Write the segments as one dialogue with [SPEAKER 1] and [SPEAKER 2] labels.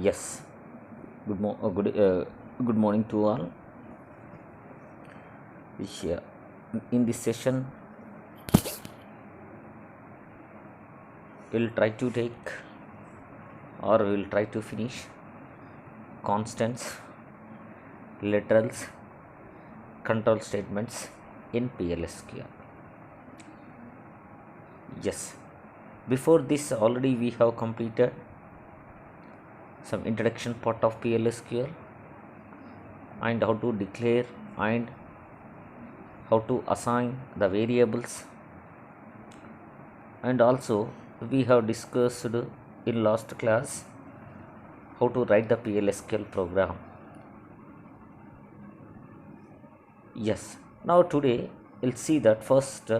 [SPEAKER 1] Yes, good morning to all. Here, in this session, we'll try to take or we'll try to finish constants, literals, control statements in PLSQL. Yes, before this, already we have completed some introduction part of PLSQL and how to declare and how to assign the variables, and also we have discussed in last class how to write the PLSQL program. Yes, now today we'll see that first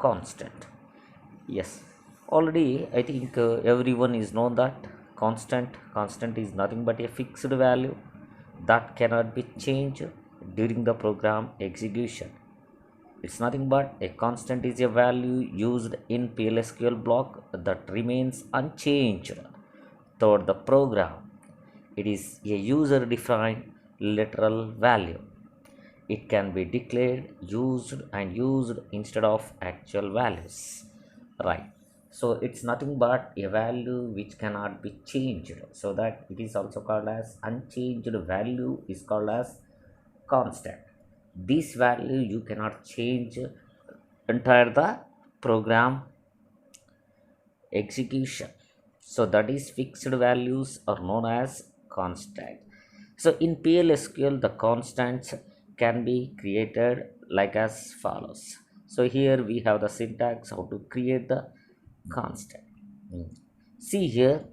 [SPEAKER 1] constant. Yes, already I think everyone is known that constant is nothing but a fixed value that cannot be changed during the program execution. It's nothing but a constant is a value used in PLSQL block that remains unchanged throughout the program. It is a user defined literal value. It can be declared, used, and used instead of actual values. Right. So it's nothing but a value which cannot be changed. So that it is also called as unchanged value is called as constant. This value you cannot change entire the program execution. So that is fixed values are known as constant. So in PLSQL, the constants can be created like as follows. So here we have the syntax how to create the constant. See here,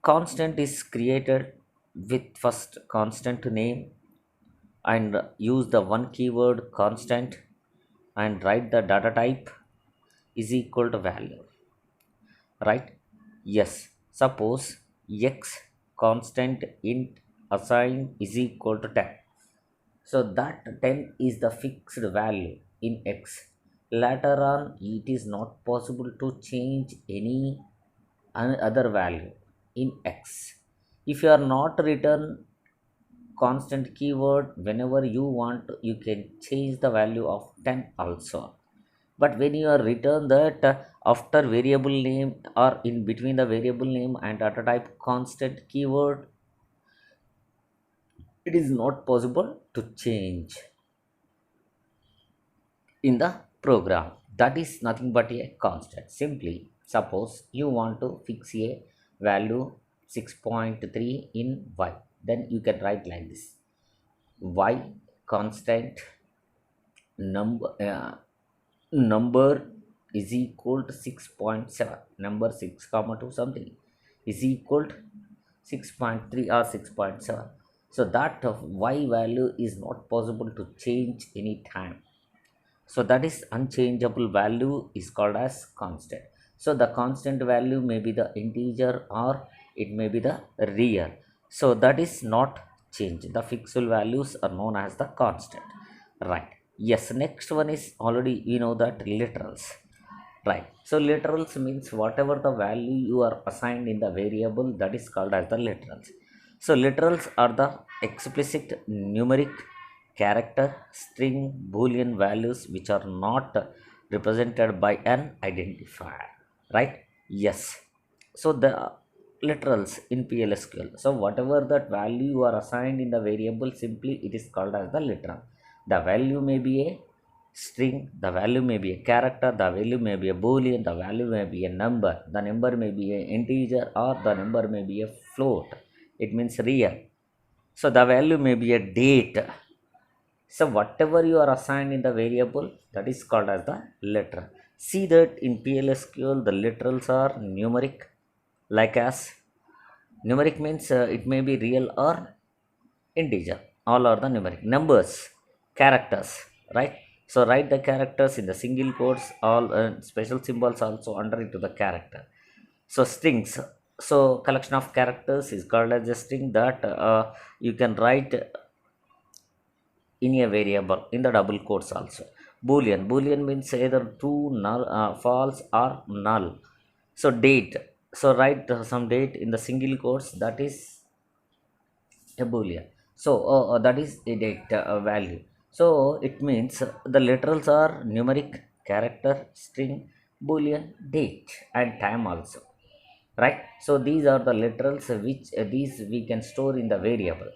[SPEAKER 1] constant is created with first constant name and use the one keyword constant and write the data type is equal to value, right? Yes, suppose x constant int assign is equal to 10. So that 10 is the fixed value in x. Later on it is not possible to change any other value in x. If you are not written constant keyword, whenever you want you can change the value of 10 also. But when you are return that after variable name or in between the variable name and data type constant keyword, it is not possible to change in the program. That is nothing but a constant. Simply suppose you want to fix a value 6.3 in y, then you can write like this: y constant number is equal to 6.7, number 6 comma 2 something is equal to 6.3 or 6.7. So that of y value is not possible to change any time. So that is unchangeable value is called as constant. So the constant value may be the integer or it may be the real. So that is not change. The fixed values are known as the constant, right? Yes, next one is already you know that literals, right? So literals means whatever the value you are assigned in the variable, that is called as the literals. So literals are the explicit numeric character, string, boolean values which are not represented by an identifier, right? Yes. So the literals in PLSQL, so whatever that value you are assigned in the variable, simply it is called as the literal. The value may be a string, the value may be a character, the value may be a boolean, the value may be a number, the number may be an integer, or the number may be a float, it means real. So the value may be a date. So whatever you are assigned in the variable, that is called as the literal. See that in PLSQL the literals are numeric, like as numeric means it may be real or integer. All are the numeric numbers, characters, right? So write the characters in the single quotes, all special symbols also under into the character. So strings, so collection of characters is called as a string that you can write in a variable in the double quotes also. Boolean means either true, null, false or null. So date, So write some date in the single quotes, that is a boolean. So that is a date value. So it means the literals are numeric, character, string, boolean, date and time also, right? So these are the literals which these we can store in the variable,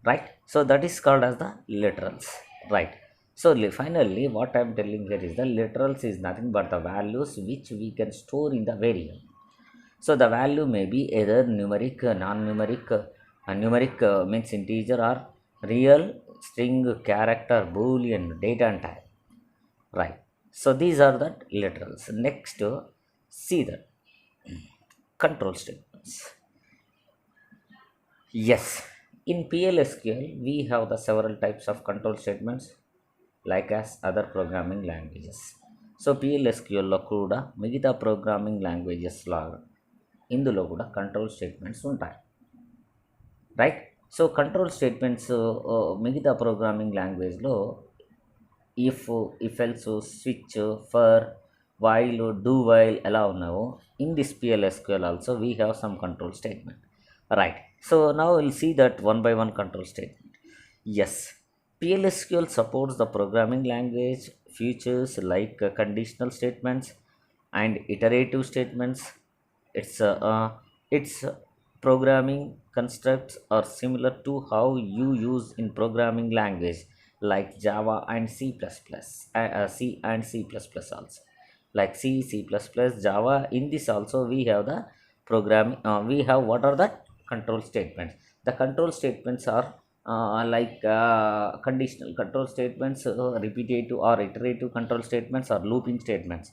[SPEAKER 1] right? So that is called as the literals, right? So finally what I'm telling here is the literals is nothing but the values which we can store in the variable. So the value may be either numeric, non-numeric, numeric means integer, or real, string, character, boolean, data and type, right? So these are the literals. Next, see the control statements. Yes, in PLSQL we have the several types of control statements like as other programming languages. So పిఎల్ఎస్క్యూఎల్లో కూడా మిగతా programming languages లాగా ఇందులో కూడా control statements ఉంటాయి, right? So control statements మిగతా programming లాంగ్వేజ్లో if else, switch, for, while, do while ఎలా ఉన్నావో in this PLSQL also we have some control statement, right? So now will see that one by one control statement. Yes, PLSQL supports the programming language features like conditional statements and iterative statements. Its programming constructs are similar to how you use in programming language like Java and C++, C and C++ also. Like C, C++, Java. In this also we have the programming. We have what are the control statements? The control statements are like conditional control statements, repetitive or iterative control statements, or looping statements.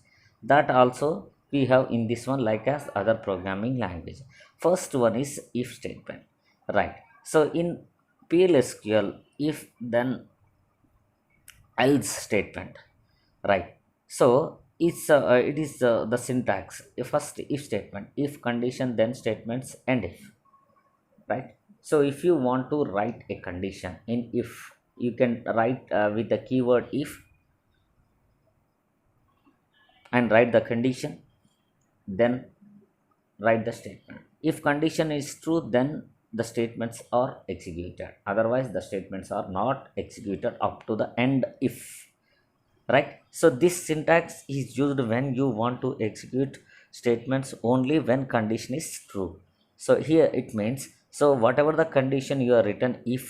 [SPEAKER 1] That also we have in this one like as other programming language. First one is if statement, right? So in PLSQL, if then else statement, right? So it is the syntax. First if statement, if condition, then statements, and if, right? So if you want to write a condition in if, you can write with the keyword if and write the condition, then write the statement. If condition is true, then the statements are executed, otherwise the statements are not executed up to the end if, right? So this syntax is used when you want to execute statements only when condition is true. So here it means, so whatever the condition you are written if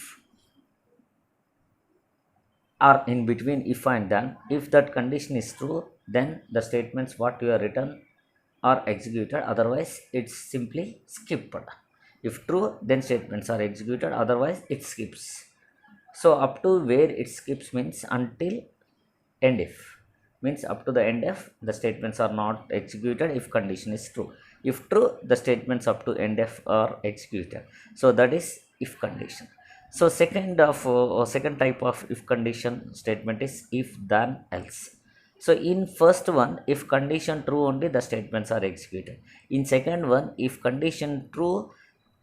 [SPEAKER 1] or in between if and then, if that condition is true, then the statements what you are written are executed, otherwise it's simply skipped. If true, then statements are executed, otherwise it skips. So up to where it skips means until end if, means up to the end if the statements are not executed if condition is true. If true, the statements up to end if are executed. So that is if condition. So second type of if condition statement is if then else. So in first one, if condition true only, the statements are executed. In second one, if condition true,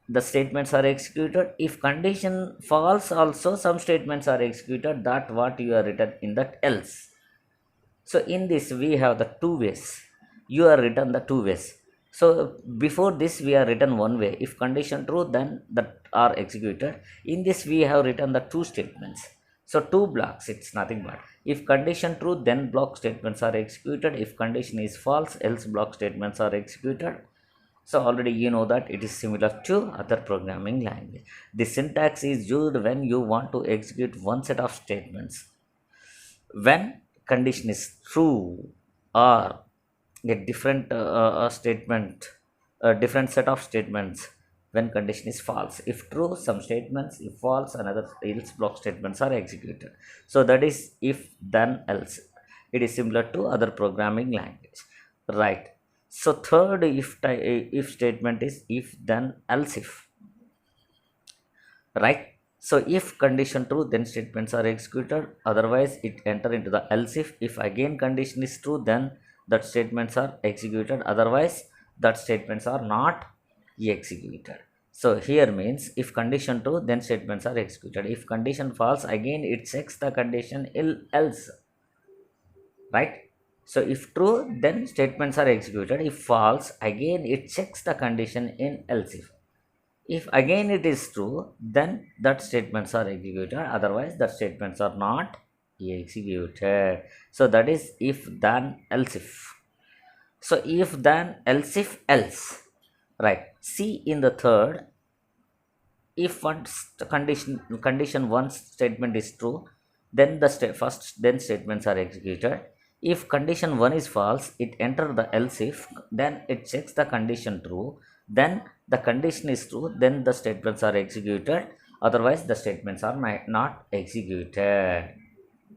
[SPEAKER 1] the statements are executed. If condition false also, some statements are executed, that what you are written in that else. So in this we have the two ways, you are written the two ways. So before this we are written one way, if condition true, then that are executed. In this we have written the two statements, so two blocks, it's nothing but if condition true, then block statements are executed. If condition is false, else block statements are executed. So already you know that it is similar to other programming language. The syntax is used when you want to execute one set of statements when condition is true, or a different statement, a different set of statements when condition is false. If true, some statements; if false, another else block statements are executed. So that is if then else. It is similar to other programming language, right? So third if statement is if then else if, right? So if condition true, then statements are executed, otherwise it enter into the else if. If again condition is true, then that statements are executed, otherwise that statements are not executed. So here means if condition true, then statements are executed. If condition false, again it checks the condition else, right? So if true, then statements are executed. If false, again it checks the condition in else if again it is true, then that statements are executed, otherwise that statements are not executed. So that is if then else if. So if then else if else, right? See in the third, if condition one statement is true, then the first then statements are executed. If condition one is false, it enter the else if, then it checks the condition true, then the condition is true, then the statements are executed, otherwise the statements are not executed,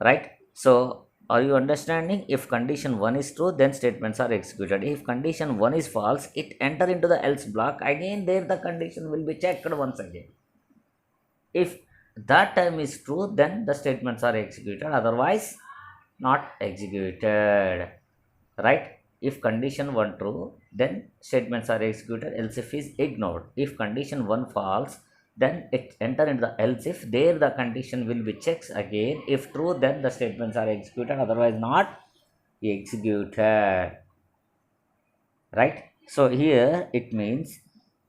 [SPEAKER 1] right? So are you understanding? If condition 1 is true, then statements are executed. If condition 1 is false, it enter into the else block, again there the condition will be checked once again. If that time is true, then the statements are executed, otherwise not executed, right? If condition 1 true, then statements are executed, else if is ignored. If condition 1 false, then it enter into the else if, there the condition will be checked again. If true, then the statements are executed, otherwise not executed, right? So here it means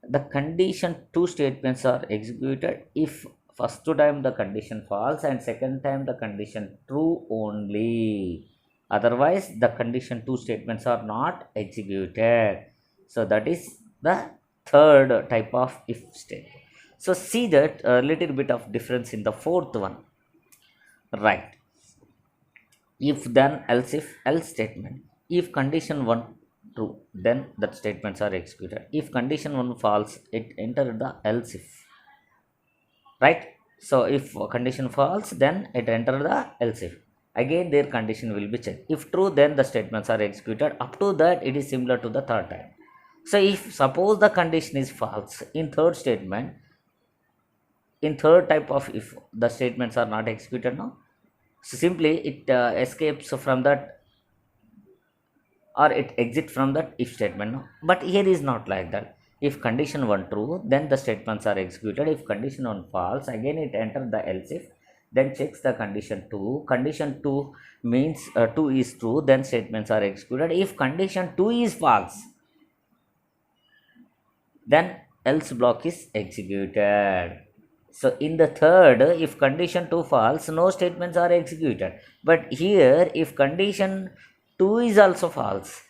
[SPEAKER 1] the condition 2 statements are executed if first time the condition false and second time the condition true only, otherwise the condition 2 statements are not executed. So that is the third type of if statement. So see that a little bit of difference in the fourth one, right? If then else if else statement, if condition 1 true, then that statements are executed. If condition 1 false, it enter the else if, right? So if condition false, then it enter the else if, again their condition will be checked. If true, then the statements are executed. Up to that it is similar to the third time. So if suppose the condition is false in third statement, in third type of if the statements are not executed, no, so simply it escapes from that, or it exits from that if statement, no. But here is not like that. If condition 1 true, then the statements are executed. If condition 1 false, again it enter the else if, then checks the condition 2. Condition 2 means 2 is true, then statements are executed. If condition 2 is false, then else block is executed. So in the third, if condition 2 false, no statements are executed. But here if condition 2 is also false,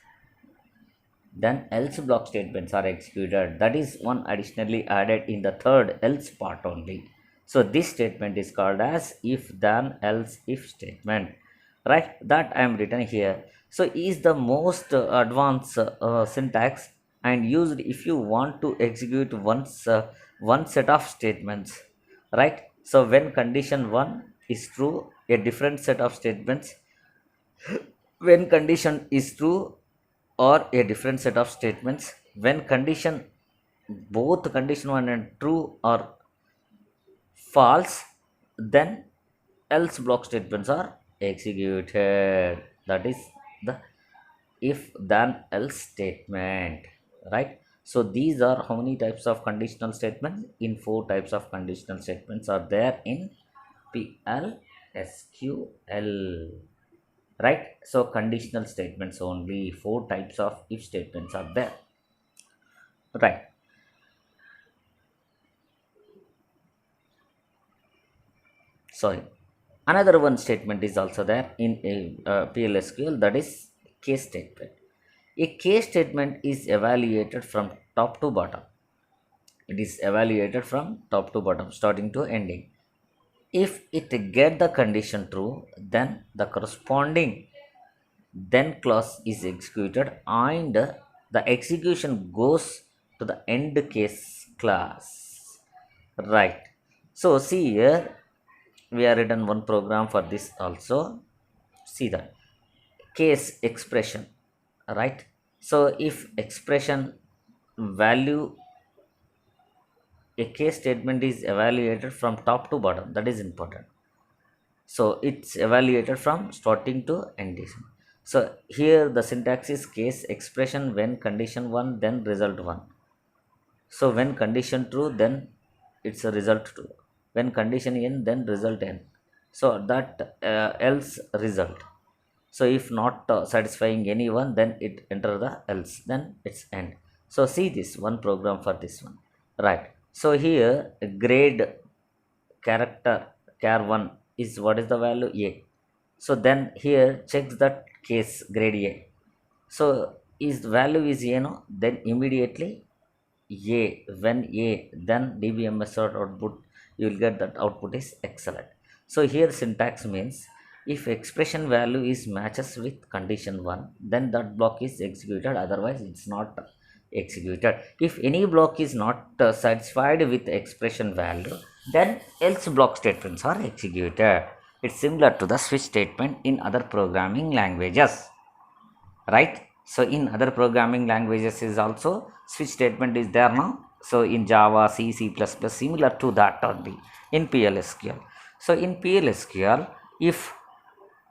[SPEAKER 1] then else block statements are executed. That is one additionally added in the third else part only. So this statement is called as if then else if statement, right? That I am written here. So is the most advanced syntax and used if you want to execute one set of statements, right? So when condition 1 is true, a different set of statements, when condition is true, or a different set of statements when condition both condition 1 and true are false, then else block statements are executed. That is the if then else statement, right? So these are how many types of conditional statements? In 4 types of conditional statements are there in PLSQL, right? So conditional statements, only 4 types of if statements are there, right? Sorry, another one statement is also there in a PLSQL, that is case statement. A case statement is evaluated from top to bottom. It is evaluated from top to bottom, starting to ending. If it get the condition true, then the corresponding then clause is executed and the execution goes to the end case class, right? So see here we are written one program for this also. See that case expression, right? So if expression value, a case statement is evaluated from top to bottom, that is important. So it's evaluated from starting to ending. So here the syntax is case expression when condition 1, then result 1. So when condition true, then it's a result true. When condition n, then result n. So that else result. So if not satisfying anyone, then it enter the else, then it's end. So see this one program for this one, right? So here grade character char 1 is what is the value a. So then here check that case grade a. So is the value is a, no, then immediately a, when a, then dbms output, you will get that output is excellent. So here syntax means if expression value is matches with condition 1, then that block is executed, otherwise it's not executed. If any block is not satisfied with expression value, then else block statements are executed. It's similar to the switch statement in other programming languages, right? So in other programming languages is also switch statement is there now. So in java, c++, similar to that only in plsql. So in plsql, if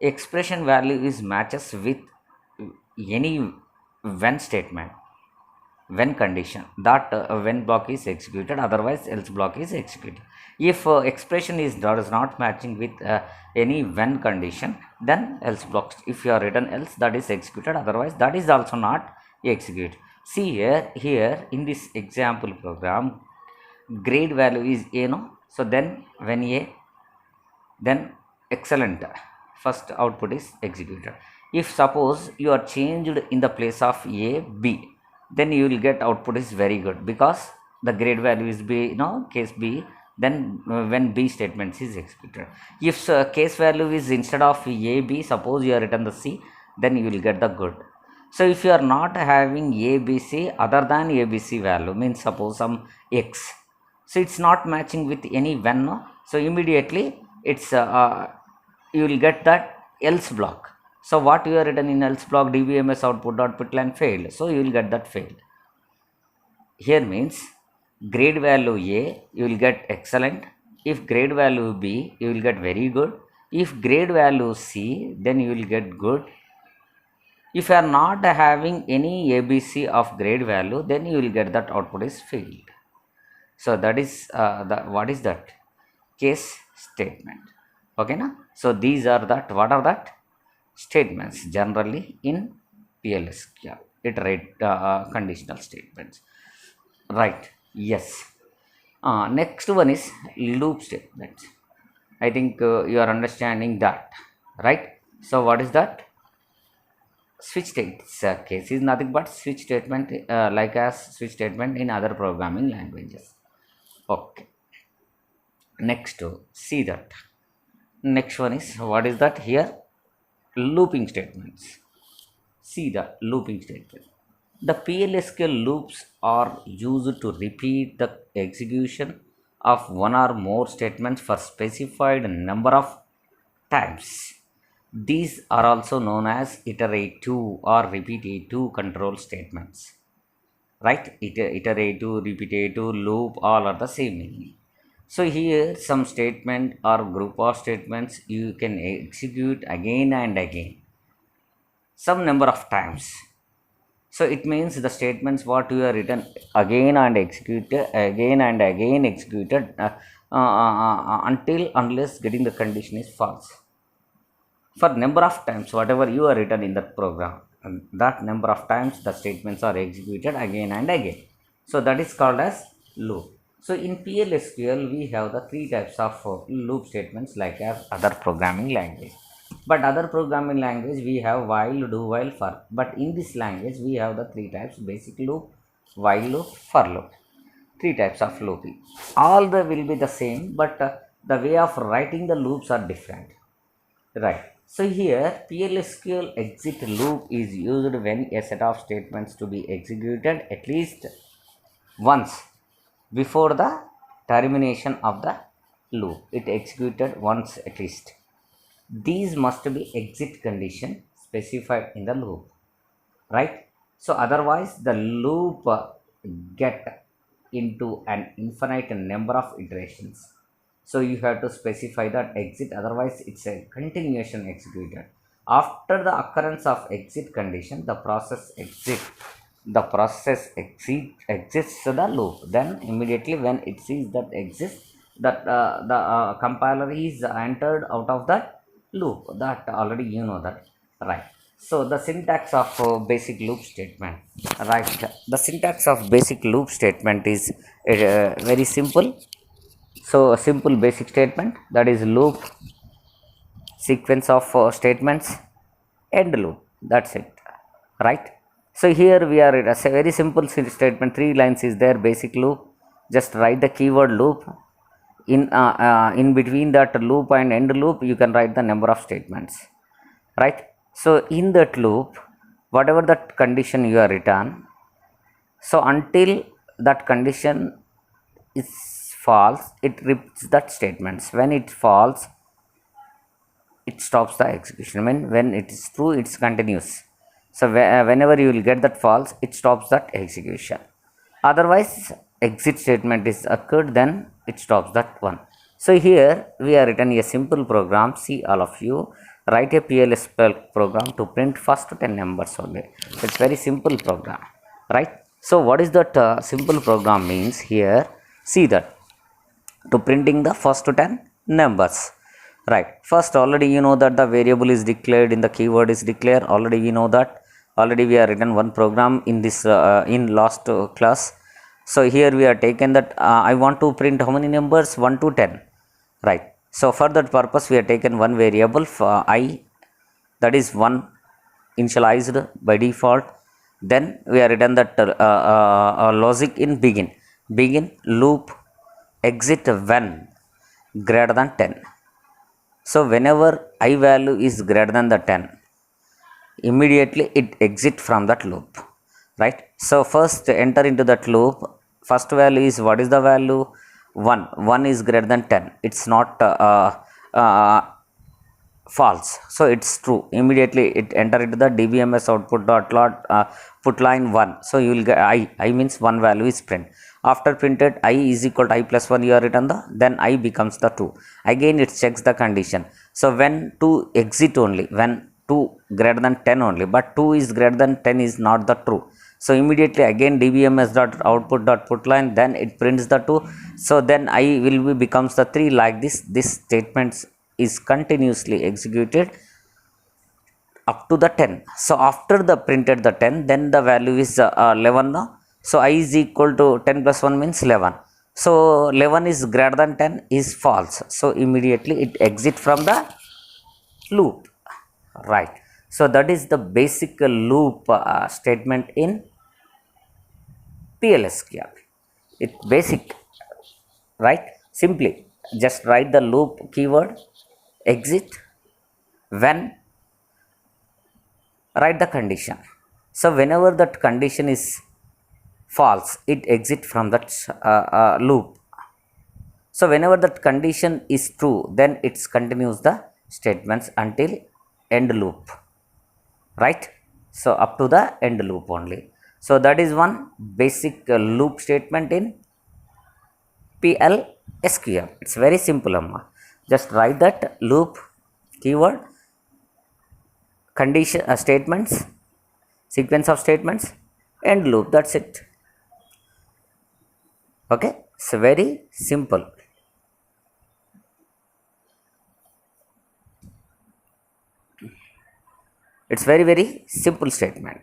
[SPEAKER 1] expression value is matches with any when statement, when condition, that when block is executed, otherwise else block is executed. If expression is does not matching with any when condition, then else block, if you are written else, that is executed, otherwise that is also not executed. See here in this example program, grade value is a, no. So then when a, then excellent, first output is executed. If suppose you are changed in the place of a b, then you will get output is very good, because the grade value is b, case b, then when b statements is executed. If case value is instead of a b, suppose you are written the c, then you will get the good. So if you are not having a b c other than a b c value, means suppose some x, so it's not matching with any when, no. So immediately it's you will get that else block. So what you are written in else block, dbms output dot println failed, so you will get that failed. Here means grade value a, you will get excellent. If grade value b, you will get very good. If grade value c, then you will get good. If you are not having any abc of grade value, then you will get that output is failed. So that is what is that case statement. Okay na? So these are that, what are that statements generally in plsql, iterate conditional statements, right? Yes. Next one is loop statements. I think you are understanding that, right? So what is that? Switch states case is nothing but switch statement, like as switch statement in other programming languages. Okay, next see that next one is what is that here, looping statements. See the looping statement. The plsql loops are used to repeat the execution of one or more statements for specified number of times. These are also known as iterative or repetitive control statements, right? Iterative, repetitive, loop, all are the same meaning. So here some statement or group of statements you can execute again and again, some number of times. So it means the statements what you are written again and executed, again and again executed until unless getting the condition is false. For number of times whatever you are written in that program, and that number of times the statements are executed again and again. So that is called as loop. So in plsql we have the three types of loop statements like as other programming language. But other programming language we have while, do while, for. But in this language we have the three types: basic loop, while loop, for loop. Three types of looping. All the will be the same, but the way of writing the loops are different, right? So here plsql exit loop is used when a set of statements to be executed at least once before the termination of the loop. It executed once at least. These must be exit condition specified in the loop, right? So otherwise the loop get into an infinite number of iterations. So you have to specify that exit, otherwise it's a continuation executed. After the occurrence of exit condition, the process exits the loop. Then immediately when it sees that exists, that the compiler is entered out of that loop. That already you know that. Right. So the syntax of basic loop statement. Right. The syntax of basic loop statement is very simple. So a simple basic statement, that is loop, sequence of statements, end loop. That's it. Right. So here we are at a very simple statement. 3 lines is there. Basic loop. Just write the keyword loop. In between that loop and end loop, you can write the number of statements. Right. So in that loop, whatever that condition you are written, so until that condition is false, it repeats that statements. When it false, it stops the execution. When it is true, it's continuous. So whenever you will get that false, it stops that execution. Otherwise, exit statement is occurred, then it stops that one. So here we are written a simple program. See, all of you, write a PLS program to print first 10 numbers only. It's very simple program, right? So what is that simple program means here? See that, to printing the first 10 numbers. Right. First, already you know that the variable is declared, in the keyword is declared. Already we know that. Already we have written one program in this in last class. So here we are taken that I want to print how many numbers? 1 to 10. Right. So for that purpose, we have taken one variable for I, that is 1 initialized by default. Then we have written that logic in begin loop exit when greater than 10. So whenever I value is greater than the 10, immediately it exit from that loop. Right. So first enter into that loop. First value is, what is the value? 1 is greater than 10. It's not false, so it's true. Immediately it enter into the dbms output dot lot put line 1. So you will get I means 1 value is print. After printed I is equal to I plus 1, you are written the, then I becomes the 2. Again it checks the condition. So when 2 exit only, when 2 greater than 10 only, but 2 is greater than 10 is not the true. So immediately again dbms dot output dot put line, then it prints the 2. So then I will be becomes the 3. Like this statements is continuously executed up to the 10. So after the printed the 10, then the value is 11 now. So I is equal to 10 plus 1 means 11. So 11 is greater than 10 is false. So immediately it exit from the loop. Right. So that is the basic loop statement in PLSQL. It's basic, right? Simply just write the loop keyword, exit when, write the condition. So whenever that condition is false, it exit from that loop. So whenever that condition is true, then it continues the statements until end loop. Right. So up to the end loop only. So that is one basic loop statement in PLSQL. It's very simple, amma. Just write that loop keyword, condition statements, sequence of statements, end loop. That's it. Okay. It's very simple. It's very simple statement.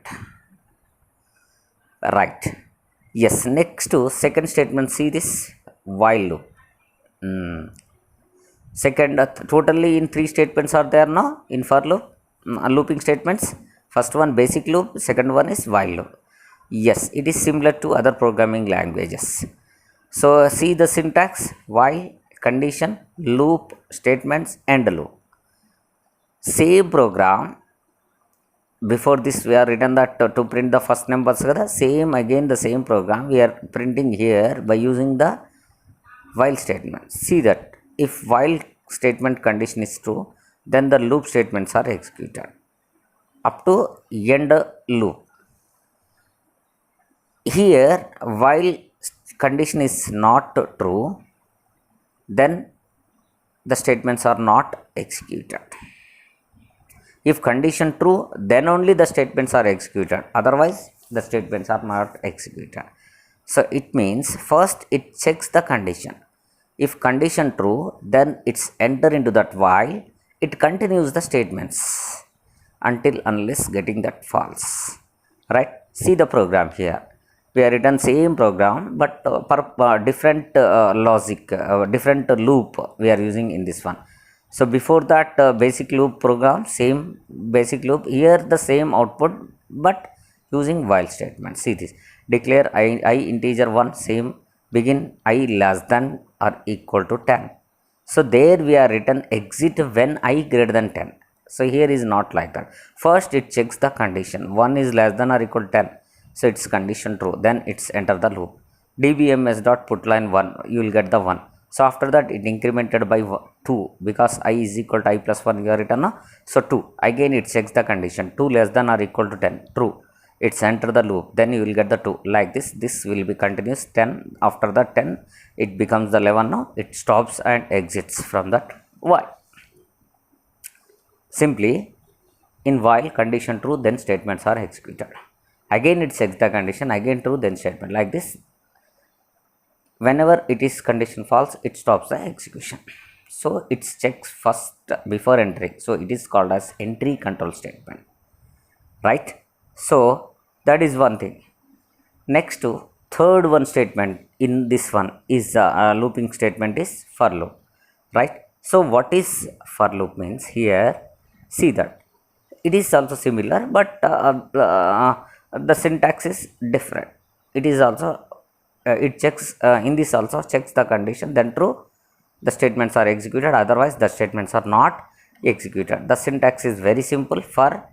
[SPEAKER 1] Right. Yes. Next to second statement, see this while loop. Second, totally in 3 statements are there now in for loop, looping statements. First one basic loop, second one is while loop. Yes, it is similar to other programming languages. So see the syntax: while, condition, loop, statements, end loop. Same program. Before this we are written that to print the first numbers, same again the same program we are printing here by using the while statement. See that if while statement condition is true, then the loop statements are executed up to end loop. Here while condition is not true, then the statements are not executed. If condition true, then only the statements are executed. Otherwise the statements are not executed. So it means first it checks the condition. If condition true, then it's enter into that while, it continues the statements until unless getting that false, right? See the program here. We are written same program, but different logic, different loop we are using in this one. So before that basic loop program, same basic loop, here the same output but using while statement. See this: declare I integer 1, same, begin I less than or equal to 10. So there we are written exit when I greater than 10. So here is not like that. First it checks the condition, 1 is less than or equal to 10, so it's condition true, then it's enter the loop. dbms dot put line 1, you will get the 1. So after that it incremented by 2, because I is equal to I plus 1 you are written, no? So 2, again it checks the condition, 2 less than or equal to 10, true, it's enter the loop, then you will get the 2. Like this will be continuous 10. After that 10 it becomes the 11, now it stops and exits from that while. Simply in while condition true, then statements are executed. Again it checks the condition, again true, then statement. Like this, whenever it is condition false, it stops the execution. So it checks first before entering, so it is called as entry control statement, right? So that is one thing. Next to third one statement in this one is looping statement is for loop, right? So what is for loop means? Here see that it is also similar, but the syntax is different. It is also it checks in this also checks the condition, then true, the statements are executed, otherwise the statements are not executed. The syntax is very simple. For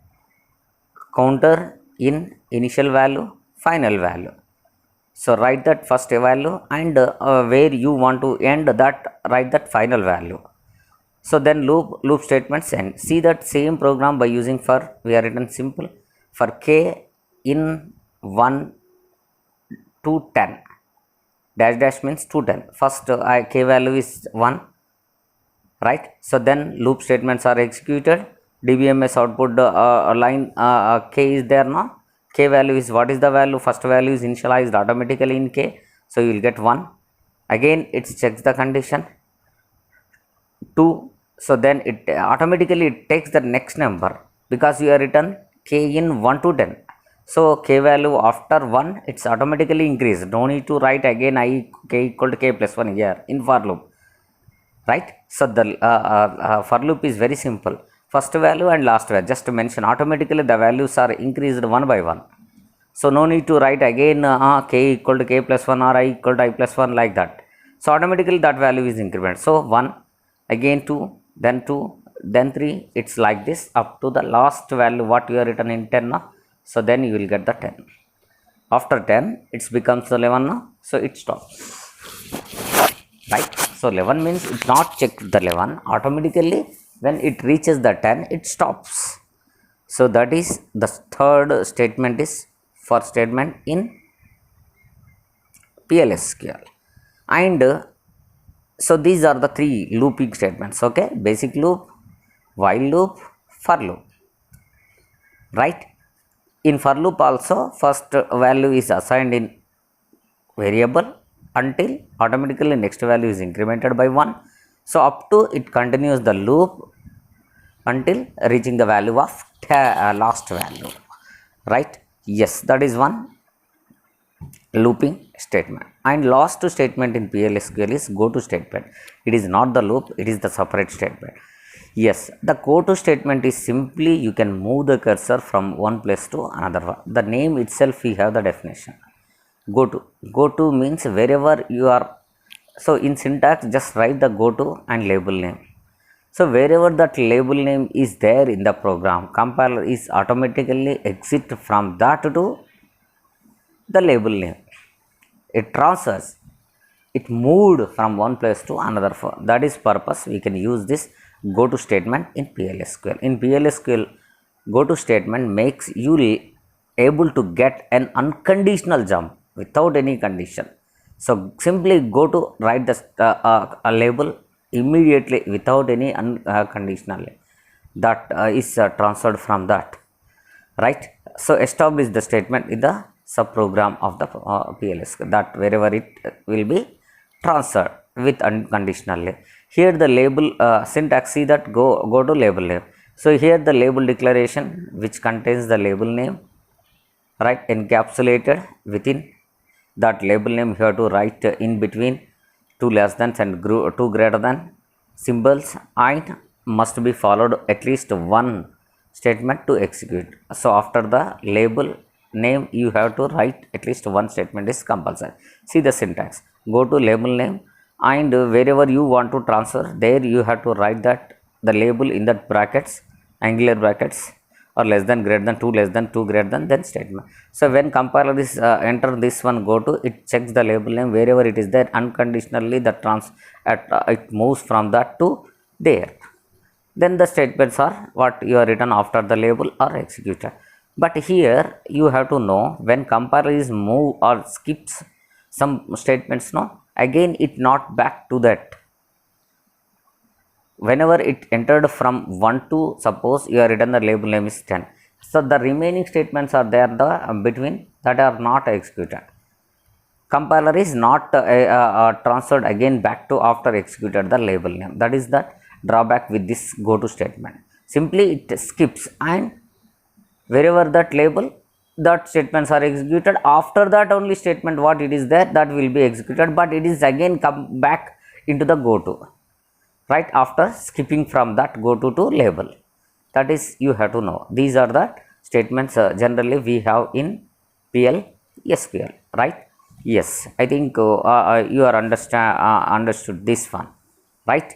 [SPEAKER 1] counter in initial value, final value, so write that first value, and where you want to end that, write that final value. So then loop statements end. See that same program by using for, we are written simple for k in 1 to 10, dash dash means to 10. First k value is 1, right? So then loop statements are executed. dbms output line k is there now. K value is, what is the value? First value is initialized automatically in k, so you will get 1. Again it checks the condition 2, so then it automatically it takes the next number, because you are written k in 1 to 10. So k value after 1 it's automatically increased, no need to write again I k equal to k plus 1 here in for loop, right? So the for loop is very simple. First value and last value, just to mention, automatically the values are increased one by one, so no need to write again k equal to k plus 1 or I equal to I plus 1 like that. So automatically that value is incremented. So 1, again 2, then 2, then 3, it's like this up to the last value what you are written in 10 now. So then you will get the 10. After 10 it becomes 11 now, so it stops, right? So 11 means it not checked the 11, automatically when it reaches the 10 it stops. So that is the third statement is for statement in PLSQL. And so these are the three looping statements, okay? Basic loop, while loop, for loop, right? In for loop also, first value is assigned in variable until automatically next value is incremented by 1. So up to it continues the loop until reaching the value of last value, right? Yes, that is one looping statement. And last statement in PLSQL is go to statement. It is not the loop, it is the separate statement. Yes, the go to statement is simply you can move the cursor from one place to another one. The name itself we have the definition. Go to means wherever you are. So in syntax just write the go to and label name. So wherever that label name is there in the program, compiler is automatically exit from that to the label name. It transfers, it moved from one place to another. That is purpose we can use this go to statement in PLSQL. In PLSQL, go to statement makes you able to get an unconditional jump without any condition. So simply go to write the a label immediately without any conditional that is transferred from that, right? So establish the statement in the subprogram of the PLSQL, that wherever it will be transferred with unconditionally. Here the label syntax, see that go to label name. So here the label declaration which contains the label name, right, encapsulated within that label name. You have to write in between two less than and two greater than symbols, and must be followed at least one statement to execute. So after the label name you have to write at least one statement is compulsory. See the syntax: go to label name, and wherever you want to transfer, there you have to write that the label in that brackets, angular brackets, or less than, greater than, 2 less than, 2 greater than, then statement. So when compiler is enter this one, go to, it checks the label name wherever it is there, unconditionally the it moves from that to there. Then the statements are what you are written after the label are executed. But here you have to know, when compiler is move or skips some statements, no, again it not back to that. Whenever it entered from 1 to, suppose you are written the label name is 10, so the remaining statements are there the between that are not executed. Compiler is not transferred again back to after executed the label name. That is the drawback with this go to statement. Simply it skips, and wherever that label, that statements are executed, after that only statement what it is there, that will be executed, but it is again come back into the go to, right, after skipping from that go to label. That is you have to know. These are the statements generally we have in PL SQL, right? Yes, I think you are understood this one, right?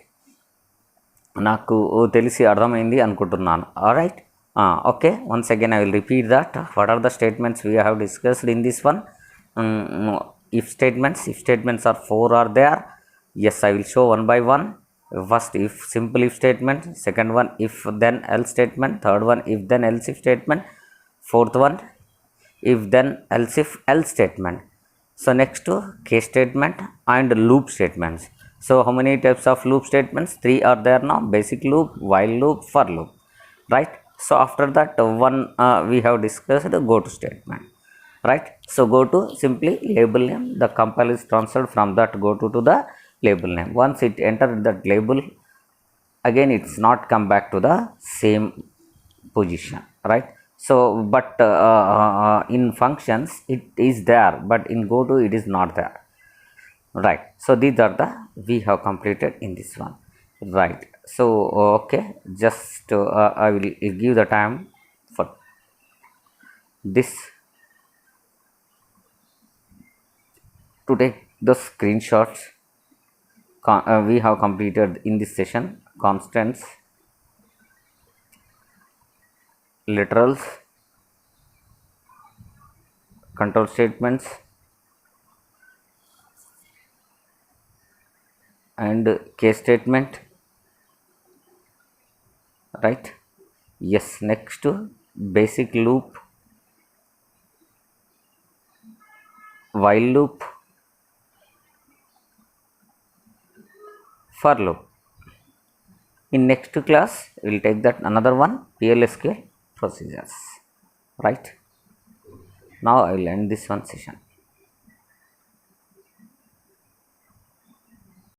[SPEAKER 1] నాకు తెలిసి అర్థమైంది అనుకుంటున్నాను. Alright, okay, once again I will repeat that. What are the statements we have discussed in this one? If statements are 4 are there, yes, I will show one by one. First, if simple if statement. Second one, if then else statement. Third one, if then else if statement. Fourth one, if then else if else statement. So next, case statement and loop statements. So how many types of loop statements? 3 are there now: basic loop, while loop, for loop, right? So after that one we have discussed go to statement, right? So go to, simply label name, the compile is transferred from that go to the label name. Once it entered that label, again it's not come back to the same position, right? So but in functions it is there, but in go to it is not there, right? So these are the we have completed in this one, right? So okay, just I will give the time for this to take the screenshots. We have completed in this session constants, literals, control statements, and case statement, right? Yes, next, basic loop, while loop, for loop. In next class we will take that another one, PL/SQL procedures, right? Now I will end this one session.